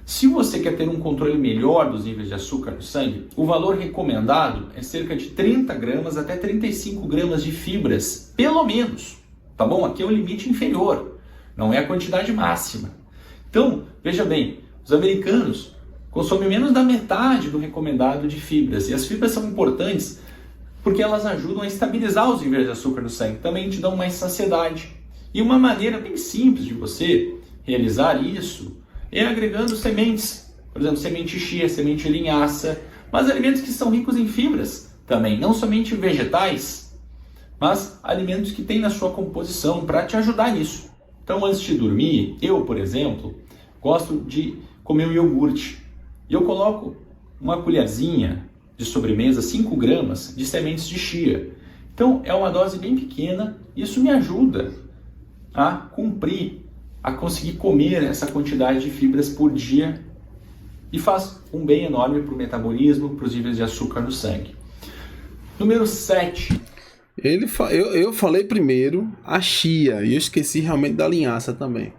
Se você quer ter um controle melhor dos níveis de açúcar no sangue, o valor recomendado é cerca de 30 gramas até 35 gramas de fibras, pelo menos. Tá bom? Aqui é um limite inferior, não é a quantidade máxima. Então, veja bem, os americanos consomem menos da metade do recomendado de fibras. E as fibras são importantes porque elas ajudam a estabilizar os níveis de açúcar no sangue, também te dão mais saciedade. E uma maneira bem simples de você realizar isso é agregando sementes, por exemplo, semente chia, semente de linhaça, mas alimentos que são ricos em fibras também, não somente vegetais, mas alimentos que têm na sua composição para te ajudar nisso. Então, antes de dormir, eu, por exemplo, gosto de comer um iogurte. E eu coloco uma colherzinha de sobremesa, 5 gramas de sementes de chia. Então, é uma dose bem pequena e isso me ajuda a conseguir comer essa quantidade de fibras por dia e faz um bem enorme para o metabolismo, para os níveis de açúcar no sangue. Número 7. Eu falei primeiro a chia e eu esqueci realmente da linhaça também.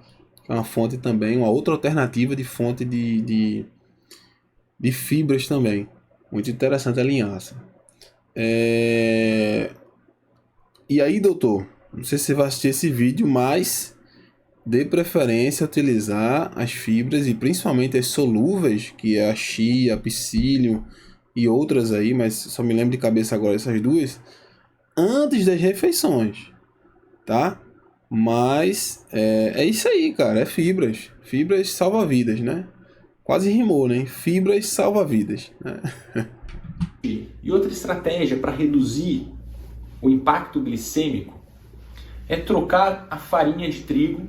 É uma fonte também, uma outra alternativa de fonte de fibras também. Muito interessante a linhaça. E aí, doutor, não sei se você vai assistir esse vídeo, mas dê preferência a utilizar as fibras e principalmente as solúveis, que é a chia, psyllium e outras aí, mas só me lembro de cabeça agora essas duas, antes das refeições, tá? Mas é isso aí, cara, é fibras. Fibras salva vidas, né? Quase rimou, né? Fibras salva vidas, né? E outra estratégia para reduzir o impacto glicêmico é trocar a farinha de trigo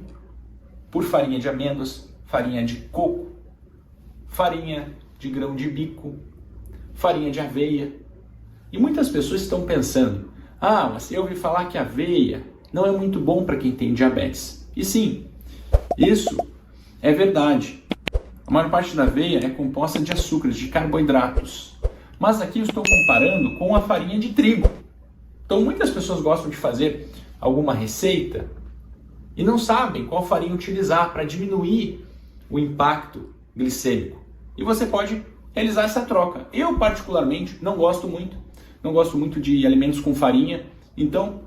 por farinha de amêndoas, farinha de coco, farinha de grão de bico, farinha de aveia. E muitas pessoas estão pensando, mas eu ouvi falar que aveia não é muito bom para quem tem diabetes. E sim, isso é verdade. A maior parte da aveia é composta de açúcares, de carboidratos. Mas aqui eu estou comparando com a farinha de trigo. Então muitas pessoas gostam de fazer alguma receita e não sabem qual farinha utilizar para diminuir o impacto glicêmico. E você pode realizar essa troca. Eu particularmente não gosto muito de alimentos com farinha, então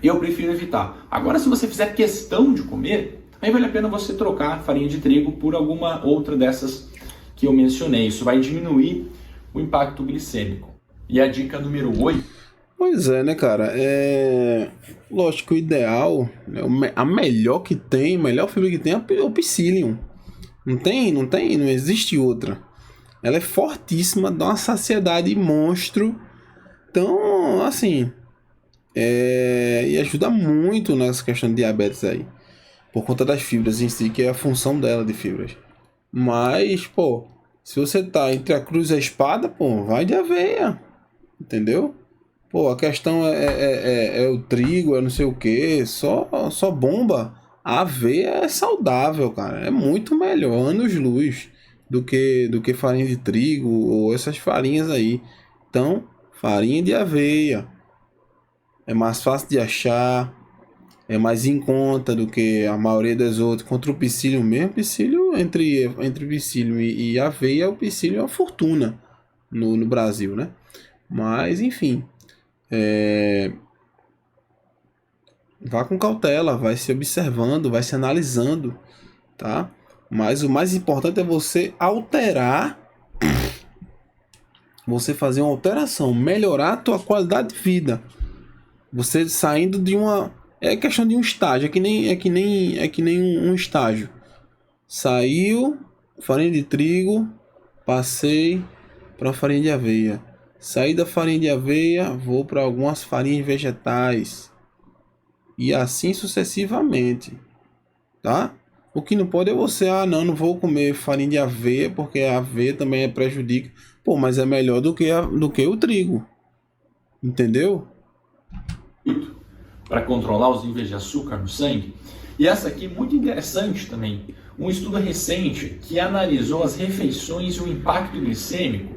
eu prefiro evitar. Agora, se você fizer questão de comer, aí vale a pena você trocar a farinha de trigo por alguma outra dessas que eu mencionei. Isso vai diminuir o impacto glicêmico. E a dica número 8. Pois é, né, cara? Lógico que o ideal, a melhor que tem, a melhor fibra que tem é o psyllium. Não existe outra. Ela é fortíssima, dá uma saciedade monstro. Então, assim, e ajuda muito nessa questão de diabetes aí. Por conta das fibras em si, que é a função dela de fibras. Mas, pô, se você tá entre a cruz e a espada, pô, vai de aveia. Entendeu? Pô, a questão é o trigo, é não sei o que, só bomba. A aveia é saudável, cara. É muito melhor, anos-luz, do que farinha de trigo ou essas farinhas aí. Então, farinha de aveia. É mais fácil de achar, é mais em conta do que a maioria das outras. Contra o psyllium mesmo, psyllium, entre psyllium e aveia, o psyllium é uma fortuna no Brasil, né? Mas, enfim... Vá com cautela, vai se observando, vai se analisando, tá? Mas o mais importante é você alterar você fazer uma alteração, melhorar a tua qualidade de vida. Você saindo de uma... É questão de um estágio, é que nem um estágio. Saiu farinha de trigo, passei para farinha de aveia. Saí da farinha de aveia, vou para algumas farinhas vegetais. E assim sucessivamente, tá? O que não pode é você, não vou comer farinha de aveia, porque a aveia também prejudica. Pô, mas é melhor do que o trigo. Entendeu? Para controlar os níveis de açúcar no sangue. E essa aqui é muito interessante também. Um estudo recente que analisou as refeições e o impacto glicêmico.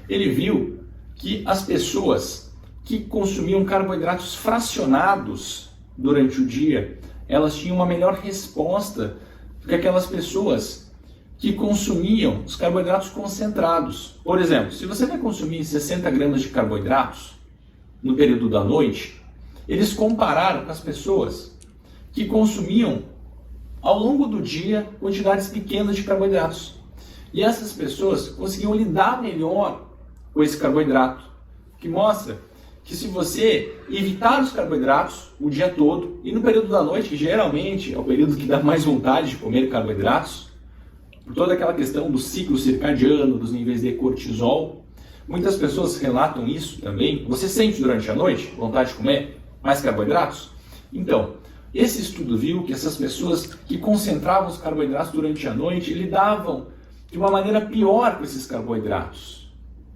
Ele viu que as pessoas que consumiam carboidratos fracionados durante o dia, elas tinham uma melhor resposta do que aquelas pessoas que consumiam os carboidratos concentrados. Por exemplo, se você vai consumir 60 gramas de carboidratos no período da noite, eles compararam com as pessoas que consumiam ao longo do dia quantidades pequenas de carboidratos. E essas pessoas conseguiam lidar melhor com esse carboidrato, que mostra que se você evitar os carboidratos o dia todo, e no período da noite, que geralmente é o período que dá mais vontade de comer carboidratos, por toda aquela questão do ciclo circadiano, dos níveis de cortisol, muitas pessoas relatam isso também. Você sente durante a noite vontade de comer mais carboidratos? Então, esse estudo viu que essas pessoas que concentravam os carboidratos durante a noite lidavam de uma maneira pior com esses carboidratos.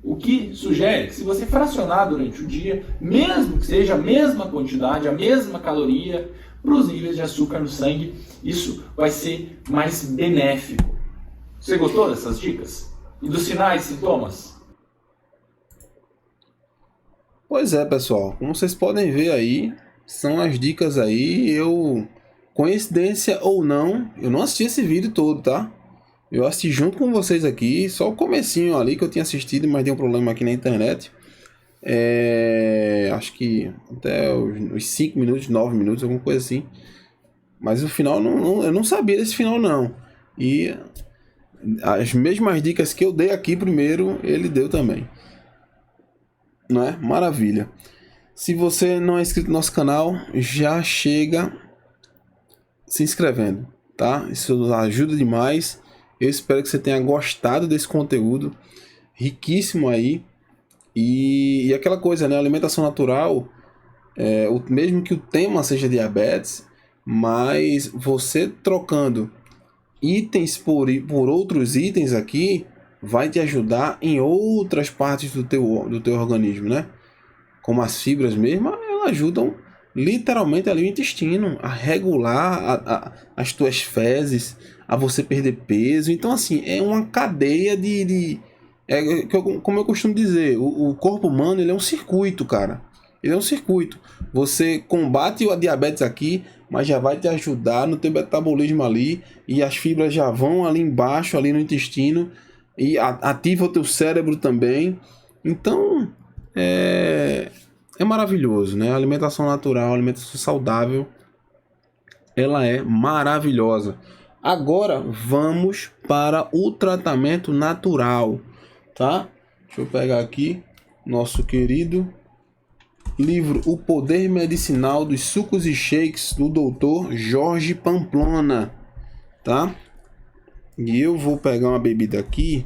O que sugere que se você fracionar durante o dia, mesmo que seja a mesma quantidade, a mesma caloria, para os níveis de açúcar no sangue, isso vai ser mais benéfico. Você gostou dessas dicas? E dos sinais e sintomas? Pois é, pessoal. Como vocês podem ver aí, são as dicas aí. Coincidência ou não, eu não assisti esse vídeo todo, tá? Eu assisti junto com vocês aqui, só o comecinho ali que eu tinha assistido, mas deu um problema aqui na internet. Acho que até os 5 minutos, 9 minutos, alguma coisa assim. Mas o final, eu não sabia desse final não. E as mesmas dicas que eu dei aqui primeiro, ele deu também. Não é? Maravilha. Se você não é inscrito no nosso canal, já chega se inscrevendo, tá? Isso nos ajuda demais. Eu espero que você tenha gostado desse conteúdo riquíssimo aí. E aquela coisa, né? Alimentação natural, mesmo que o tema seja diabetes, mas você trocando itens por outros itens aqui, vai te ajudar em outras partes do teu organismo, né? Como as fibras mesmo, elas ajudam literalmente ali o intestino a regular as tuas fezes, a você perder peso. Então, assim, é uma cadeia como eu costumo dizer, o corpo humano, ele é um circuito, cara. Ele é um circuito. Você combate a diabetes aqui, mas já vai te ajudar no teu metabolismo ali, e as fibras já vão ali embaixo, ali no intestino, e ativa o teu cérebro também. Então, é maravilhoso, né? A alimentação natural, a alimentação saudável, ela é maravilhosa. Agora, vamos para o tratamento natural, tá? Deixa eu pegar aqui nosso querido livro O Poder Medicinal dos Sucos e Shakes, do Dr. Jorge Pamplona, tá? E eu vou pegar uma bebida aqui.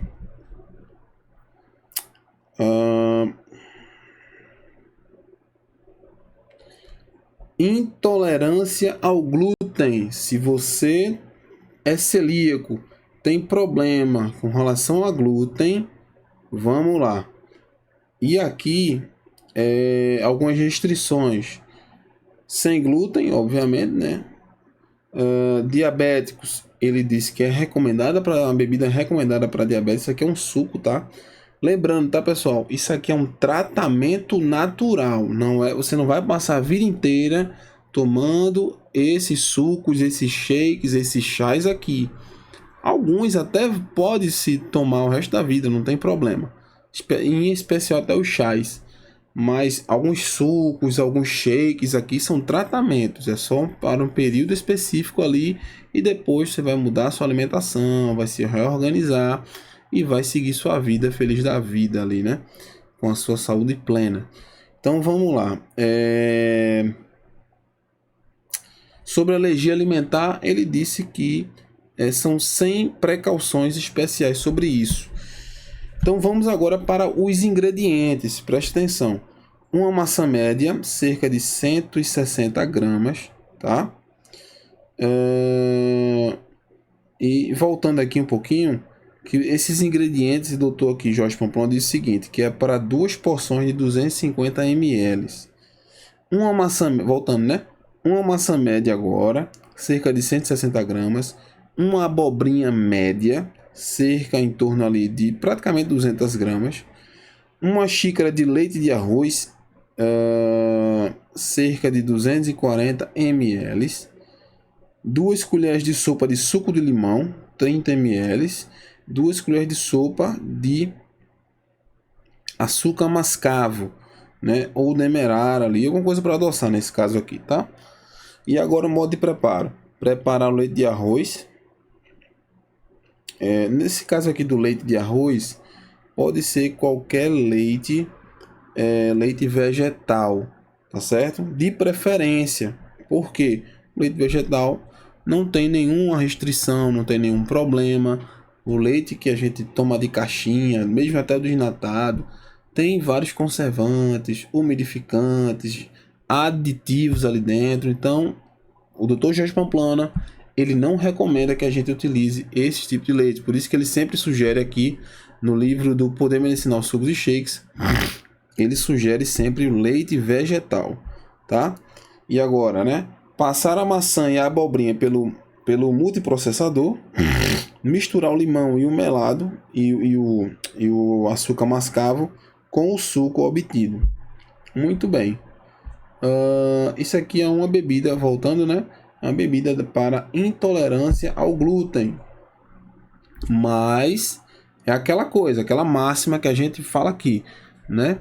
Intolerância ao glúten. Se você é celíaco, tem problema com relação a glúten, vamos lá. E aqui algumas restrições. Sem glúten, obviamente, né? Diabéticos, ele disse que é recomendada para uma bebida recomendada para diabetes. Isso aqui é um suco, tá? Lembrando, tá, pessoal? Isso aqui é um tratamento natural. Você não vai passar a vida inteira tomando esses sucos, esses shakes, esses chás aqui. Alguns até pode se tomar o resto da vida, não tem problema. Em especial até os chás. Mas alguns sucos, alguns shakes aqui são tratamentos. É só para um período específico ali. E depois você vai mudar a sua alimentação, vai se reorganizar. e vai seguir sua vida feliz da vida ali, né? Com a sua saúde plena. Então vamos lá. Sobre alergia alimentar, ele disse que são 100 precauções especiais sobre isso. Então vamos agora para os ingredientes, preste atenção. Uma maçã média, cerca de 160 gramas, tá? E voltando aqui um pouquinho, que esses ingredientes, o doutor aqui, Jorge Pamplona, diz o seguinte, que é para 2 porções de 250 ml. Uma maçã, voltando, né? Uma maçã média agora, cerca de 160 gramas. Uma abobrinha média, cerca em torno ali de praticamente 200 gramas. Uma xícara de leite de arroz, cerca de 240 ml. 2 colheres de sopa de suco de limão, 30 ml. 2 colheres de sopa de açúcar mascavo, né? Ou demerara ali, alguma coisa para adoçar nesse caso aqui, tá? E agora o modo de preparo. Preparar o leite de arroz. Nesse caso aqui do leite de arroz, pode ser qualquer leite, leite vegetal, tá certo? De preferência, porque o leite vegetal não tem nenhuma restrição, não tem nenhum problema. O leite que a gente toma de caixinha, mesmo até do desnatado, tem vários conservantes, umidificantes, aditivos ali dentro. Então, o Dr. Jorge Pamplona, ele não recomenda que a gente utilize esse tipo de leite. Por isso que ele sempre sugere aqui no livro do Poder Medicinal Sucos e Shakes, ele sugere sempre o leite vegetal, tá? E agora, né? Passar a maçã e a abobrinha pelo multiprocessador, misturar o limão e o melado e o açúcar mascavo com o suco obtido. Muito bem. Isso aqui é uma bebida, voltando, né? Uma bebida para intolerância ao glúten. Mas é aquela coisa, aquela máxima que a gente fala aqui, né?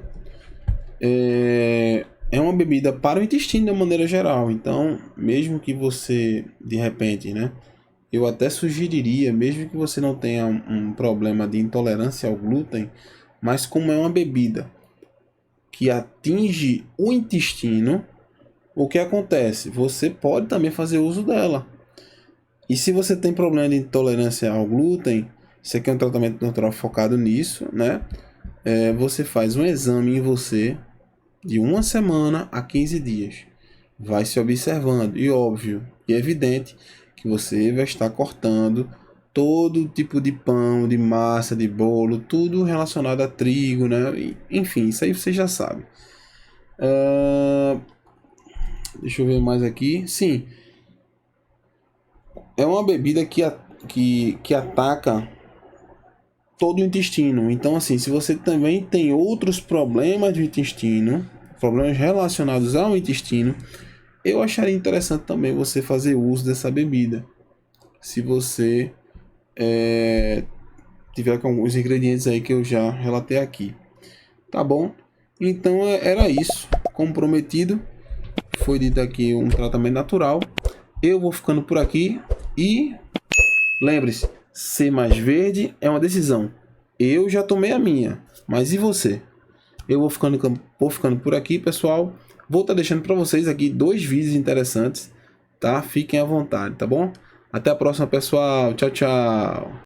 É uma bebida para o intestino de uma maneira geral. Então, mesmo que você, de repente, né? Eu até sugeriria, mesmo que você não tenha um problema de intolerância ao glúten, mas como é uma bebida que atinge o intestino, o que acontece? Você pode também fazer uso dela. E se você tem problema de intolerância ao glúten, isso aqui é um tratamento natural focado nisso, né? Você faz um exame em você de 1 semana a 15 dias. Vai se observando. E óbvio, e evidente, que você vai estar cortando todo tipo de pão, de massa, de bolo, tudo relacionado a trigo, né? Enfim, isso aí você já sabe. Deixa eu ver mais aqui. Sim, é uma bebida que ataca todo o intestino. Então, assim, se você também tem outros problemas do intestino, problemas relacionados ao intestino, eu acharia interessante também você fazer uso dessa bebida. Se você tiver com os ingredientes aí que eu já relatei aqui. Tá bom? Então era isso. Como prometido, foi dito aqui um tratamento natural. Eu vou ficando por aqui e lembre-se, ser mais verde é uma decisão. Eu já tomei a minha, mas e você? Eu vou ficando por aqui, pessoal. Vou estar deixando para vocês aqui 2 vídeos interessantes, tá? Fiquem à vontade, tá bom? Até a próxima, pessoal. Tchau, tchau.